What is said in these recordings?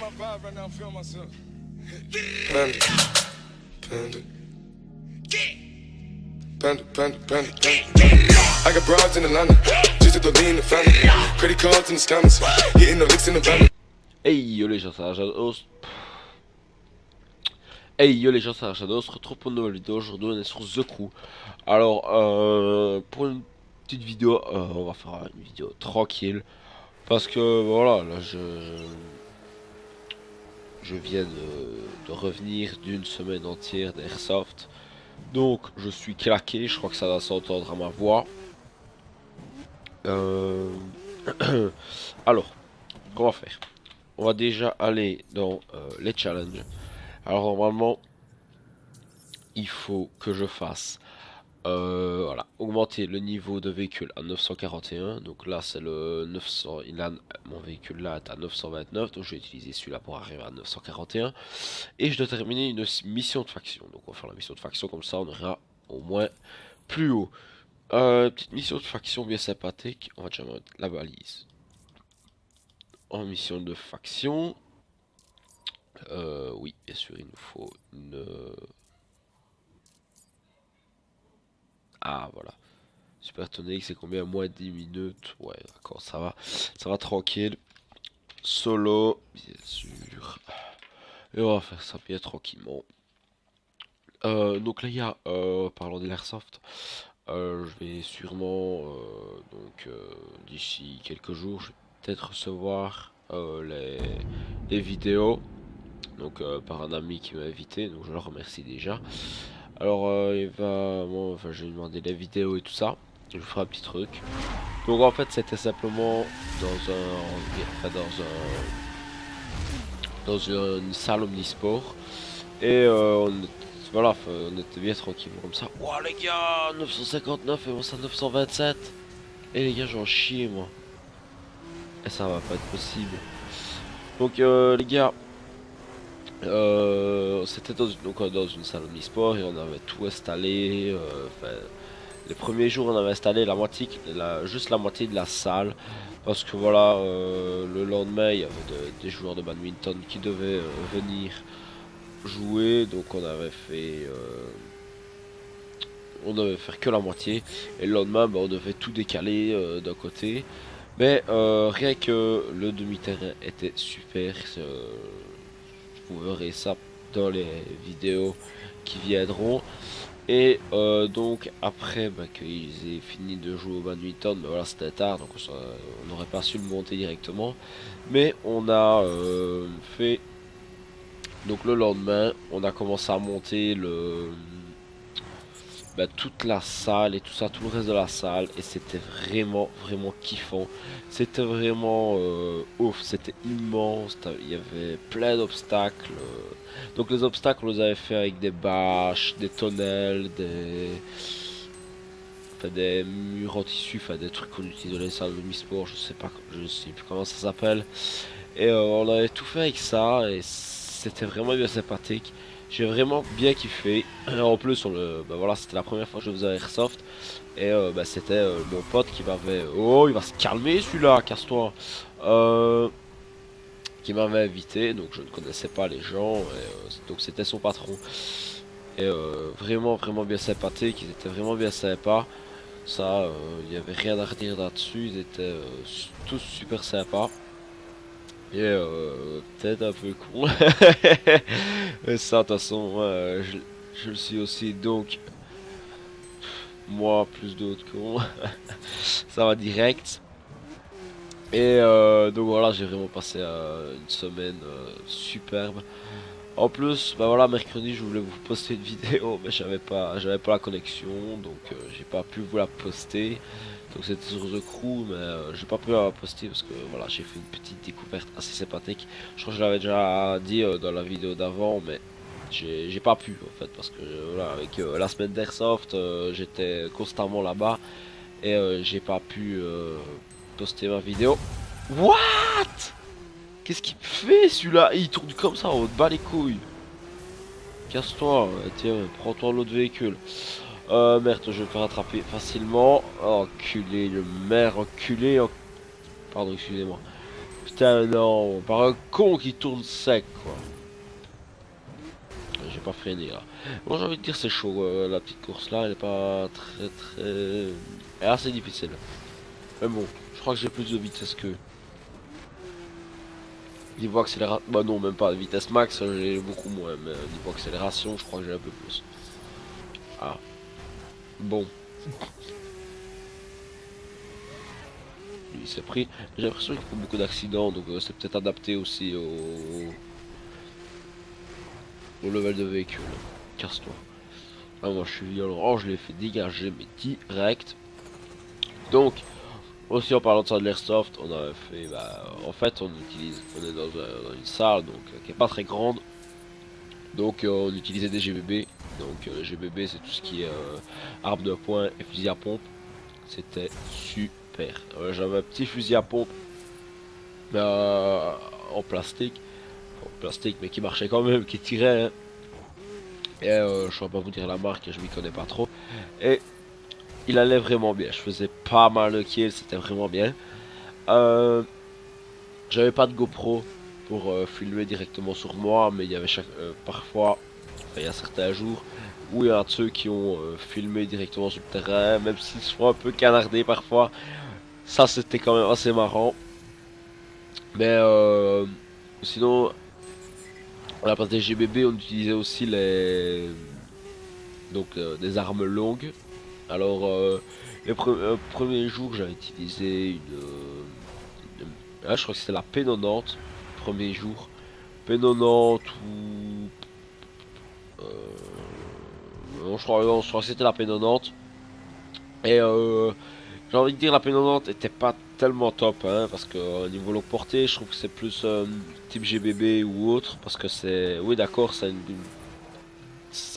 I got broads in Atlanta, just to lean the family. Credit cards in the scammers, hitting the licks in the van. Hey yo les gens, c'est Rajados. Hey yo les gens, c'est Rajados. On se retrouve pour une nouvelle vidéo. Aujourd'hui on est sur The Crew. Alors pour une petite vidéo, on va faire une vidéo tranquille. Parce que voilà, là je viens de revenir d'une semaine entière d'Airsoft. Donc je suis claqué, je crois que ça va s'entendre à ma voix. Alors, qu'on va faire? On va déjà aller dans les challenges. Alors normalement, il faut que je fasse voilà, augmenter le niveau de véhicule à 941. Donc là c'est le 900, mon véhicule là est à 929, donc je vais utiliser celui-là pour arriver à 941. Et je dois terminer une mission de faction. Donc on va faire la mission de faction, comme ça on ira au moins plus haut. Petite mission de faction bien sympathique. On va déjà mettre la balise en mission de faction. Oui, bien sûr, il nous faut une... Ah, voilà. Super tonique, c'est combien? Moins 10 minutes. Ouais, d'accord, ça va tranquille. Solo, bien sûr. Et on va faire ça bien tranquillement. Donc là, il y a, parlons de l'airsoft. Je vais sûrement, d'ici quelques jours, je vais peut-être recevoir les vidéos. Donc par un ami qui m'a invité, donc je le remercie déjà. Alors je vais lui demander les vidéos et tout ça. Je ferai un petit truc. Donc en fait c'était simplement dans une salle omnisport. Et voilà, on était bien tranquille comme ça. Ouah les gars, 959 et moi ça 927. Et les gars j'en chie moi. Et ça va pas être possible. Donc les gars, c'était dans une salle omnisport et on avait tout installé. Les premiers jours on avait installé la moitié, juste la moitié de la salle. Parce que voilà, le lendemain il y avait des joueurs de badminton qui devaient venir jouer. Donc on avait fait... on devait faire que la moitié. Et le lendemain on devait tout décaler d'un côté. Mais rien que le demi-terrain était super. Vous verrez ça dans les vidéos qui viendront. Et donc après qu'ils aient fini de jouer au badminton, voilà c'était tard donc on n'aurait pas su le monter directement. Mais on a fait, donc le lendemain on a commencé à monter toute la salle et tout ça, tout le reste de la salle, et c'était vraiment kiffant. C'était vraiment ouf, c'était immense, il y avait plein d'obstacles. Donc les obstacles on les avait fait avec des bâches, des tonnelles, des murs en tissu, des trucs qu'on utilise dans les salles de mi-sport, je sais plus comment ça s'appelle. Et on avait tout fait avec ça et c'était vraiment bien sympathique. J'ai vraiment bien kiffé. En plus, voilà, c'était la première fois que je faisais Airsoft. Et c'était mon pote qui m'avait... Oh, il va se calmer celui-là, casse-toi. Qui m'avait invité, donc je ne connaissais pas les gens. Et, donc c'était son patron. Et vraiment bien sympathique. Ils étaient vraiment bien sympas. Ça, il n'y avait rien à redire là-dessus. Ils étaient tous super sympas. Et peut-être un peu con. Et ça, de toute façon, je le suis aussi, donc moi plus d'autres cons. Ça va direct. Et donc voilà, j'ai vraiment passé une semaine superbe. En plus, voilà, mercredi je voulais vous poster une vidéo, mais j'avais pas la connexion, donc j'ai pas pu vous la poster. Donc c'était sur The Crew, mais j'ai pas pu la poster parce que voilà, j'ai fait une petite découverte assez sympathique. Je crois que je l'avais déjà dit dans la vidéo d'avant, mais j'ai pas pu en fait parce que voilà, avec la semaine d'Airsoft, j'étais constamment là-bas et j'ai pas pu poster ma vidéo. What? Qu'est-ce qu'il fait celui-là? Il tourne comme ça, on te bat les couilles. Casse-toi, tiens, prends-toi l'autre véhicule. Merde, je vais te faire rattraper facilement. Oh, enculé, le maire, enculé. Pardon, excusez-moi. Putain non, par un con qui tourne sec quoi. J'ai pas freiné là. Bon j'ai envie de dire c'est chaud, la petite course là elle est pas très... Elle est assez difficile. Mais bon, je crois que j'ai plus de vitesse que... Niveau accélération, bah non même pas, vitesse max j'ai beaucoup moins, mais niveau accélération je crois que j'ai un peu plus. Ah, bon. Lui il s'est pris, j'ai l'impression qu'il fait beaucoup d'accidents, donc c'est peut-être adapté aussi au level de véhicule. Casse-toi. Ah moi je suis violent, oh je l'ai fait dégager mais direct. Donc, aussi en parlant de ça de l'airsoft, on a fait, bah, en fait on est dans une salle donc qui est pas très grande. Donc on utilisait des GBB. Donc les GBB c'est tout ce qui est arme de poing et fusil à pompe. C'était super. J'avais un petit fusil à pompe en plastique. Mais qui marchait quand même, qui tirait. Hein. Et je ne saurais pas vous dire la marque, je m'y connais pas trop. Et il allait vraiment bien. Je faisais pas mal de kills, c'était vraiment bien. J'avais pas de GoPro pour filmer directement sur moi, mais il y avait parfois, enfin, il y a certains jours où il y a ceux qui ont filmé directement sur le terrain, même s'ils sont un peu canardés parfois. Ça c'était quand même assez marrant. Mais sinon, à la place des GBB, on utilisait aussi des armes longues. Alors les premiers jours, j'avais utilisé je crois que c'était la P90, premier jour. P90 ou non, je crois que c'était la P90. Et j'ai envie de dire la P90 était pas tellement top, hein, parce que au niveau longue portée, je trouve que c'est plus type GBB ou autre, parce que c'est, oui d'accord,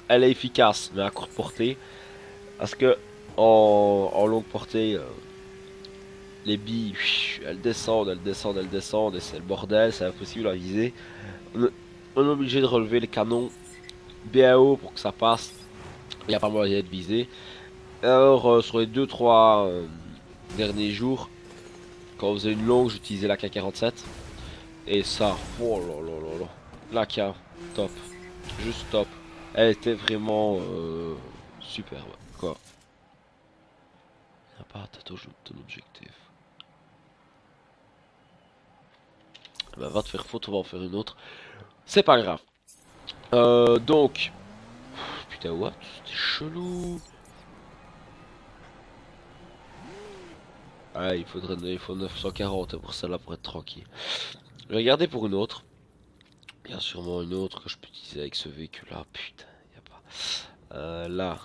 elle est efficace, mais à courte portée, parce que en longue portée, les billes, elles descendent, et c'est le bordel, c'est impossible à viser. On est obligé de relever les canons bien haut pour que ça passe. Il n'y a pas moyen de viser. Alors sur les 2-3 derniers jours, quand on faisait une longue, j'utilisais la K47. Et ça, oh là là là là, la K, top, juste top. Elle était vraiment superbe, quoi. Il n'y a pas à ton objectif. Bah, va te faire faute, on va en faire une autre. C'est pas grave. Donc, putain, what? C'était chelou. Ah, il faut 940 pour celle-là pour être tranquille. Je vais regarder pour une autre. Il y a sûrement une autre que je peux utiliser avec ce véhicule-là. Putain, il n'y a pas. Là.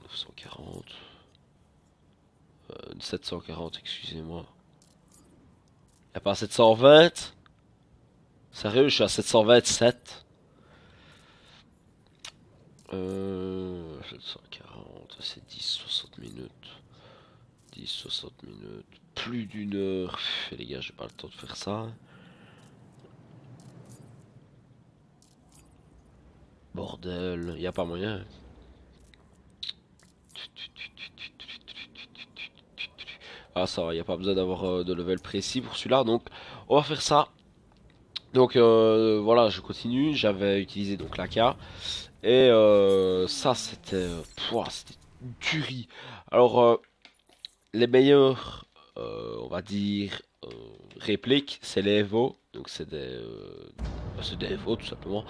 940. 740, excusez-moi. Il n'y a pas 720. Sérieux, je suis à 727. 740, c'est 10-60 minutes. 10-60 minutes. Plus d'une heure. Les gars, j'ai pas le temps de faire ça. Bordel, il n'y a pas moyen. Ah ça va, il n'y a pas besoin d'avoir de level précis pour celui-là. Donc on va faire ça. Donc voilà, je continue. J'avais utilisé donc l'AK. Et ça c'était c'était tuerie. Alors les meilleurs, on va dire, répliques, c'est les Evo. Donc c'est des Evo tout simplement.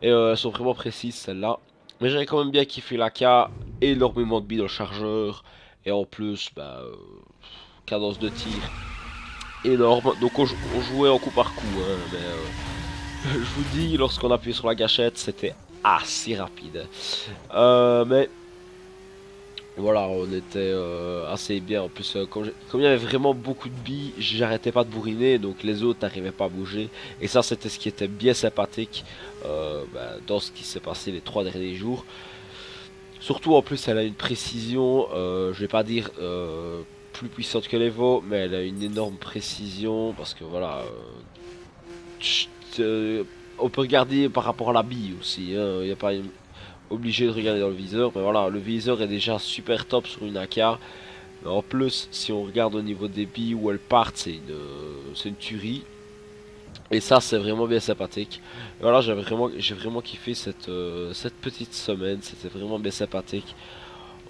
Et elles sont vraiment précises celles-là. Mais j'avais quand même bien kiffé l'AK, énormément de billes dans le chargeur. Et en plus, bah, cadence de tir énorme. Donc on jouait en coup par coup. Hein, mais je vous dis, lorsqu'on appuyait sur la gâchette, c'était assez rapide. Mais voilà, on était assez bien. En plus, comme il y avait vraiment beaucoup de billes, j'arrêtais pas de bourriner, donc les autres n'arrivaient pas à bouger. Et ça, c'était ce qui était bien sympathique dans ce qui s'est passé les 3 derniers jours. Surtout, en plus, elle a une précision, je vais pas dire plus puissante que l'Evo, mais elle a une énorme précision, parce que voilà, on peut regarder par rapport à la bille aussi, il n'y a pas obligé de regarder dans le viseur, mais voilà, le viseur est déjà super top sur une AK. Mais en plus, si on regarde au niveau des billes où elles partent, c'est une tuerie. Et ça, c'est vraiment bien sympathique. Et voilà, j'ai vraiment kiffé cette petite semaine. C'était vraiment bien sympathique.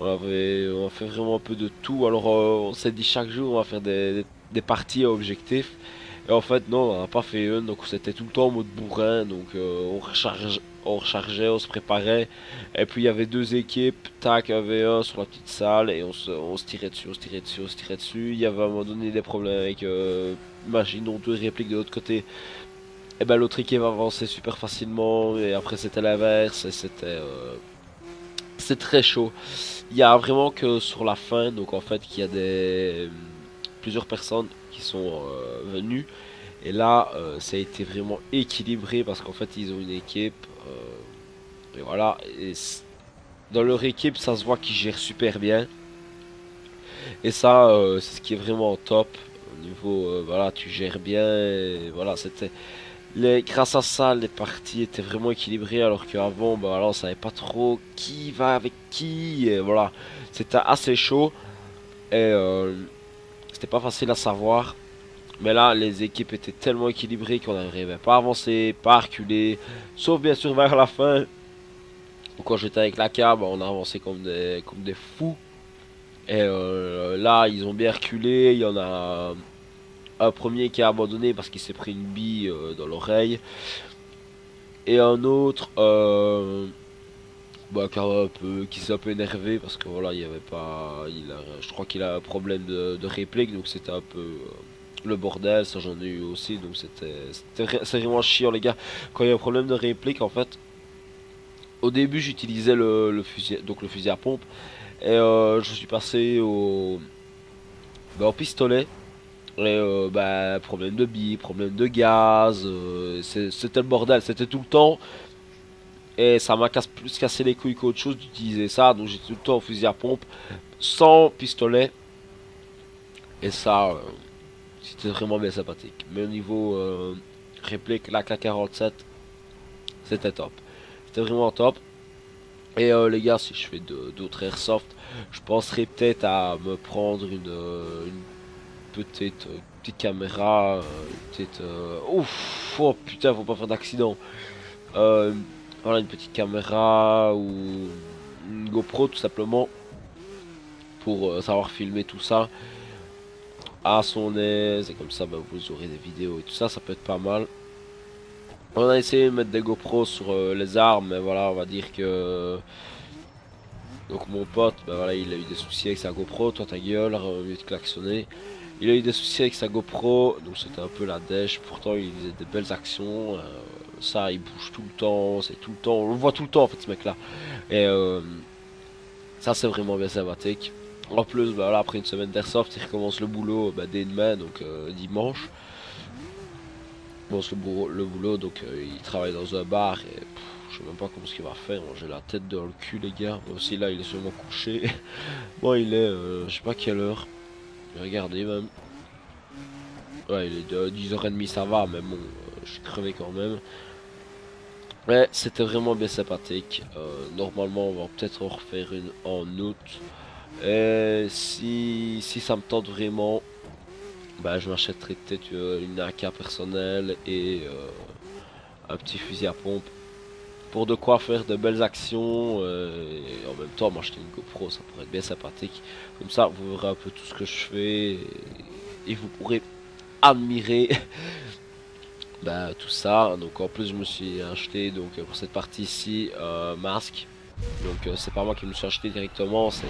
On a fait vraiment un peu de tout. Alors, on s'est dit chaque jour, on va faire des parties à objectif. Et en fait, non, on n'a pas fait une. Donc, c'était tout le temps en mode bourrin. Donc, on rechargeait, on se préparait. Et puis, il y avait deux équipes. Tac, il y avait un sur la petite salle. Et on se tirait dessus, on se tirait dessus, on se tirait dessus. Il y avait à un moment donné des problèmes avec, imaginons, deux répliques de l'autre côté. Et ben, l'autre équipe avançait super facilement. Et après, c'était l'inverse. Et c'est très chaud. Il y a vraiment que sur la fin, donc en fait, qu'il y a plusieurs personnes qui sont venues. Et là, ça a été vraiment équilibré parce qu'en fait, ils ont une équipe. Et voilà. Dans leur équipe, ça se voit qu'ils gèrent super bien. Et ça, c'est ce qui est vraiment top. Au niveau, voilà, tu gères bien. Et voilà, grâce à ça, les parties étaient vraiment équilibrées alors qu'avant, bah, voilà, on savait pas trop qui va avec qui. Et voilà, c'était assez chaud et c'était pas facile à savoir. Mais là, les équipes étaient tellement équilibrées qu'on n'arrivait pas à avancer, pas à reculer, sauf bien sûr vers la fin. Quand j'étais avec la cab, on a avancé comme des fous. Et là, ils ont bien reculé. Il y en a un premier qui a abandonné parce qu'il s'est pris une bille dans l'oreille. Et un autre bah, qui s'est un peu énervé parce que voilà, il y avait pas. Je crois qu'il a un problème de réplique, donc c'était un peu le bordel. Ça, j'en ai eu aussi, donc c'est vraiment chiant, les gars. Quand il y a un problème de réplique, en fait, au début, j'utilisais le fusil à pompe et je suis passé au pistolet. Et bah, problème de billes, problème de gaz, c'était le bordel, c'était tout le temps. Et ça m'a plus cassé les couilles qu'autre chose d'utiliser ça. Donc j'ai tout le temps au fusil à pompe, sans pistolet. Et ça, c'était vraiment bien sympathique. Mais au niveau réplique, la K47, c'était top. C'était vraiment top. Et les gars, si je fais d'autres airsoft, je penserais peut-être à me prendre petite caméra, ouf, oh putain, faut pas faire d'accident. Euh, voilà, une petite caméra ou une GoPro tout simplement pour savoir filmer tout ça à son aise et comme ça bah, vous aurez des vidéos et tout ça, ça peut être pas mal. On a essayé de mettre des GoPros sur les armes, mais voilà, on va dire que donc mon pote, bah voilà, il a eu des soucis avec sa GoPro, toi ta gueule, au lieu de klaxonner. Il a eu des soucis avec sa GoPro, donc c'était un peu la dèche. Pourtant, il faisait des belles actions. Ça, il bouge tout le temps, c'est tout le temps. On le voit tout le temps en fait, ce mec-là. Et ça, c'est vraiment bien sympathique. En plus, bah, là, après une semaine d'airsoft, il recommence le boulot bah, dès demain, donc dimanche. Bon, le boulot, donc il travaille dans un bar et je sais même pas comment ce qu'il va faire. J'ai la tête dans le cul, les gars. Moi aussi, là, il est sûrement couché. Bon, il est, je sais pas quelle heure. Regardez même. Ouais, il est de 10h30, ça va, mais bon, je suis crevé quand même. Ouais, c'était vraiment bien sympathique. Normalement, on va peut-être en refaire une en août. Et si ça me tente vraiment, bah, je m'achèterai peut-être une AK personnelle et un petit fusil à pompe. Pour de quoi faire de belles actions. Et en même temps, m'acheter une GoPro, ça pourrait être bien sympathique. Comme ça, vous verrez un peu tout ce que je fais. Et vous pourrez admirer bah, tout ça. Donc en plus je me suis acheté donc pour cette partie ici masque. Donc c'est pas moi qui me suis acheté directement, c'est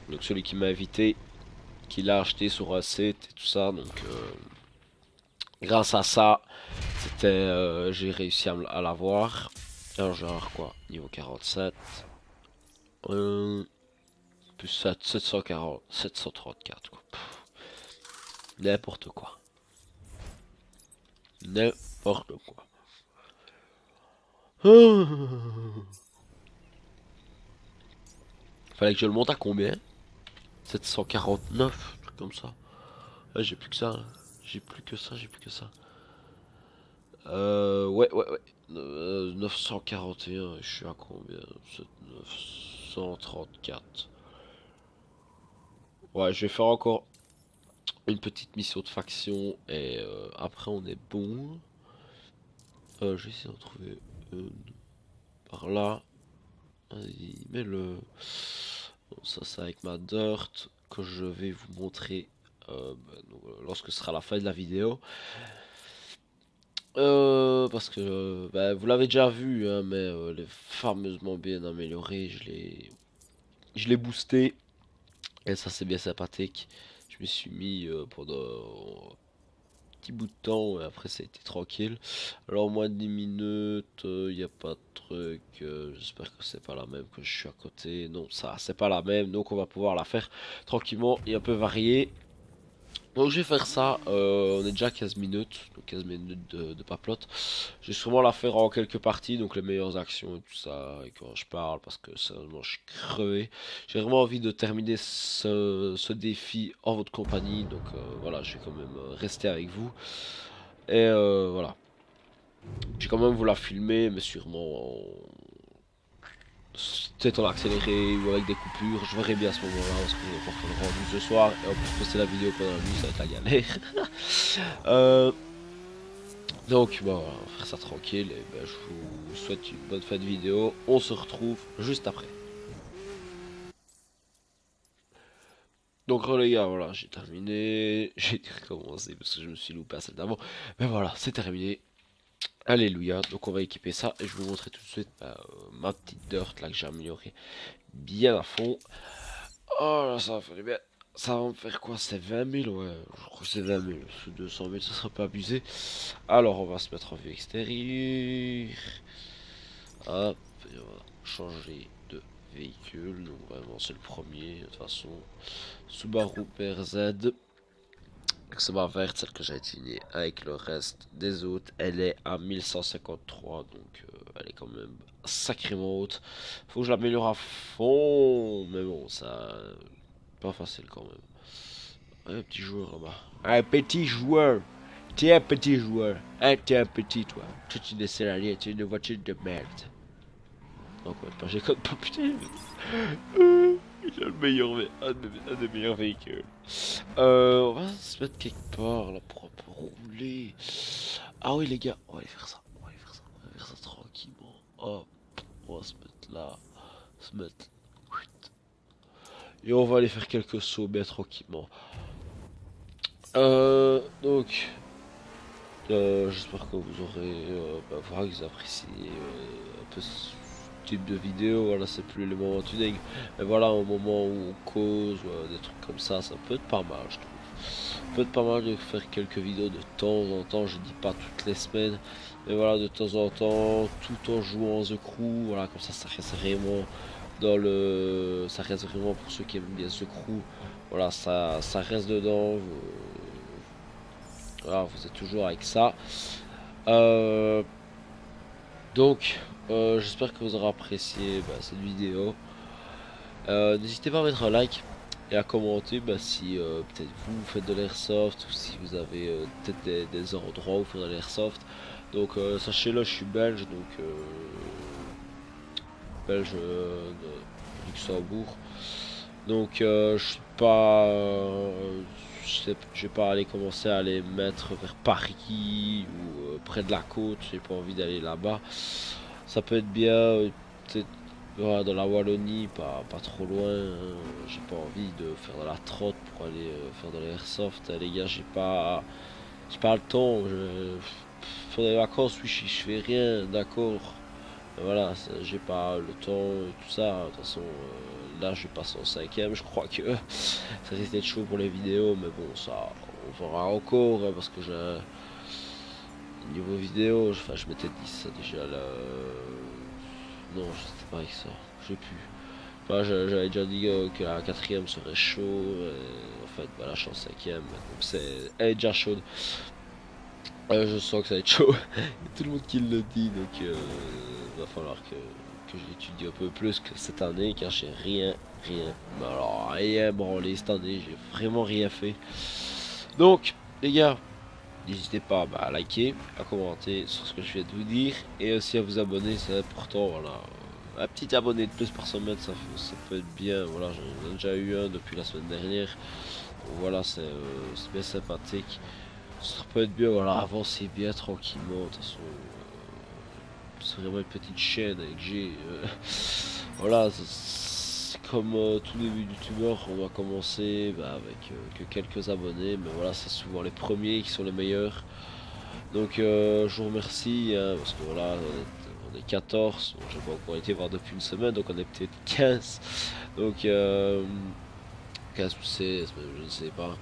donc celui qui m'a invité qui l'a acheté sur un site et tout ça. Donc grâce à ça c'était j'ai réussi à l'avoir. Alors genre quoi, niveau 47 plus 7, 740 734 quoi. N'importe quoi. N'importe quoi. Fallait que je le monte à combien? 749, truc comme ça. Ouais, j'ai plus que ça, là. J'ai plus que ça, j'ai plus que ça. Ouais. 941, je suis à combien? 934. Ouais, je vais faire encore une petite mission de faction et après on est bon. Je vais essayer d'en trouver une par là. Vas-y, mets-le. Bon, ça c'est avec ma dirt que je vais vous montrer lorsque ce sera la fin de la vidéo. Parce que vous l'avez déjà vu, hein, mais elle est fameusement bien améliorée. Je l'ai boosté et ça c'est bien sympathique. Je me suis mis pendant un petit bout de temps et après ça a été tranquille. Alors moins de 10 minutes, il n'y a pas de truc. J'espère que c'est pas la même que je suis à côté. Non, ça c'est pas la même, donc on va pouvoir la faire tranquillement et un peu varier. Donc je vais faire ça, on est déjà à 15 minutes, donc 15 minutes de papelote. Je vais sûrement la faire en quelques parties, donc les meilleures actions et tout ça, et quand je parle, parce que sérieusement je suis crevé. J'ai vraiment envie de terminer ce défi en votre compagnie, donc voilà, je vais quand même rester avec vous. Et voilà, je vais quand même vous la filmer, mais sûrement peut-être en accéléré ou avec des coupures, je verrai bien à ce moment-là parce que je vais encore faire le rendu ce soir et pour poster la vidéo pendant la nuit ça va être la galère. Donc bon, voilà, on va faire ça tranquille et je vous souhaite une bonne fin de vidéo, on se retrouve juste après. Donc les gars, voilà, j'ai terminé, j'ai recommencé parce que je me suis loupé à celle d'avant, mais voilà, c'est terminé. Alléluia, donc on va équiper ça et je vais vous montrer tout de suite ma petite dirt là que j'ai améliorée bien à fond. Oh là, ça va faire bien. Ça va me faire quoi? C'est 20 000? Ouais, je crois que c'est 20 000. Sous 200 000, ça sera pas abusé. Alors, on va se mettre en vue extérieure. Hop, et on va changer de véhicule. Donc, vraiment, c'est le premier. De toute façon, Subaru BRZ. C'est ma verte, celle que j'ai étudiée avec le reste des autres. Elle est à 1153, donc elle est quand même sacrément haute. Faut que je l'améliore à fond, mais bon, ça pas facile quand même. Un petit joueur là-bas. Un petit joueur. T'es un petit joueur. Hein, t'es un petit toi. Tu es une salarié, tu es une voiture de merde. Donc ouais, pas j'ai code pas putain. Il a le meilleur, un des meilleurs véhicules. On va se mettre quelque part là pour un peu rouler. Ah oui les gars, on va aller faire ça. On va aller faire ça. On va faire ça tranquillement. Hop, on va se mettre là. Se mettre. Et on va aller faire quelques sauts bien tranquillement. Donc, j'espère que vous aurez, voilà, que vous appréciez un peu ce type de vidéo. Voilà, c'est plus le moment tuning, mais voilà, au moment où on cause, des trucs comme ça peut être pas mal, je trouve. Ça peut être pas mal de faire quelques vidéos de temps en temps. Je dis pas toutes les semaines, mais voilà, de temps en temps, tout en jouant The Crew. Voilà, comme ça reste vraiment dans le, ça reste vraiment pour ceux qui aiment bien The Crew. Voilà, ça reste dedans. Voilà, vous êtes toujours avec ça. Donc, j'espère que vous aurez apprécié cette vidéo. N'hésitez pas à mettre un like et à commenter si peut-être vous faites de l'airsoft ou si vous avez peut-être des endroits où faire de l'airsoft. Donc, sachez-le, je suis belge, donc belge de Luxembourg. Donc, je suis pas. Je vais pas aller commencer à aller mettre vers Paris ou près de la côte, j'ai pas envie d'aller là-bas. Ça peut être bien, peut-être voilà, dans la Wallonie, pas trop loin, hein. J'ai pas envie de faire de la trotte pour aller faire de l'airsoft, les gars, j'ai pas le temps. Pour les vacances, oui, je fais rien, d'accord. Voilà, j'ai pas le temps et tout ça. De toute façon, là je passe en 5ème. Je crois que ça risque d'être chaud pour les vidéos, mais bon, ça on verra encore parce que j'ai niveau vidéo, enfin je m'étais dit ça déjà là. Non, je sais pas avec ça, j'ai plus. Enfin, j'avais déjà dit que la 4ème serait chaud. En fait, là je suis en 5ème, donc elle est déjà chaude. Je sens que ça va être chaud. Il y a tout le monde qui le dit, donc va falloir que j'étudie un peu plus que cette année, car j'ai rien, mais alors rien branlé cette année, j'ai vraiment rien fait. Donc, les gars, n'hésitez pas à liker, à commenter sur ce que je viens de vous dire, et aussi à vous abonner, c'est important, voilà. un petit abonné de plus par semaine, ça peut être bien. Voilà, j'en ai déjà eu un depuis la semaine dernière. Donc voilà, c'est bien sympathique. Ça peut être bien, voilà, avancer bien tranquillement. De toute façon, c'est vraiment une petite chaîne avec G. Voilà, c'est comme tous les youtubeurs, on va commencer avec que quelques abonnés, mais voilà, c'est souvent les premiers qui sont les meilleurs. Donc je vous remercie, hein, parce que voilà, on est 14, bon, j'ai pas encore été voir depuis une semaine, donc on est peut-être 15, donc 15 ou 16, même, je ne sais pas.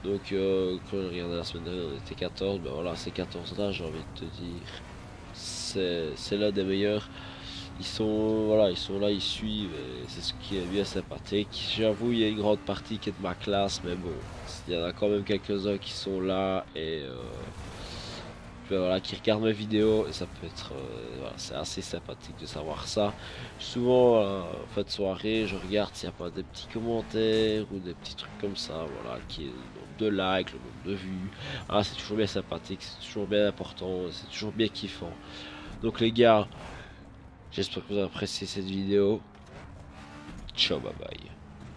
Donc quand je regardais la semaine dernière, on était 14, ben voilà, ces 14 là, j'ai envie de te dire, c'est l'un des meilleurs. Ils sont, voilà, ils sont là, ils suivent, et c'est ce qui est bien sympathique. J'avoue, il y a une grande partie qui est de ma classe, mais bon, il y en a quand même quelques-uns qui sont là et voilà, qui regardent mes vidéos, et ça peut être, voilà, c'est assez sympathique de savoir ça. Souvent, en fin de soirée, je regarde s'il n'y a pas des petits commentaires ou des petits trucs comme ça, voilà, qui est le nombre de likes, le nombre de vues. Ah, c'est toujours bien sympathique, c'est toujours bien important, c'est toujours bien kiffant. Donc les gars, j'espère que vous avez apprécié cette vidéo. Ciao, bye bye.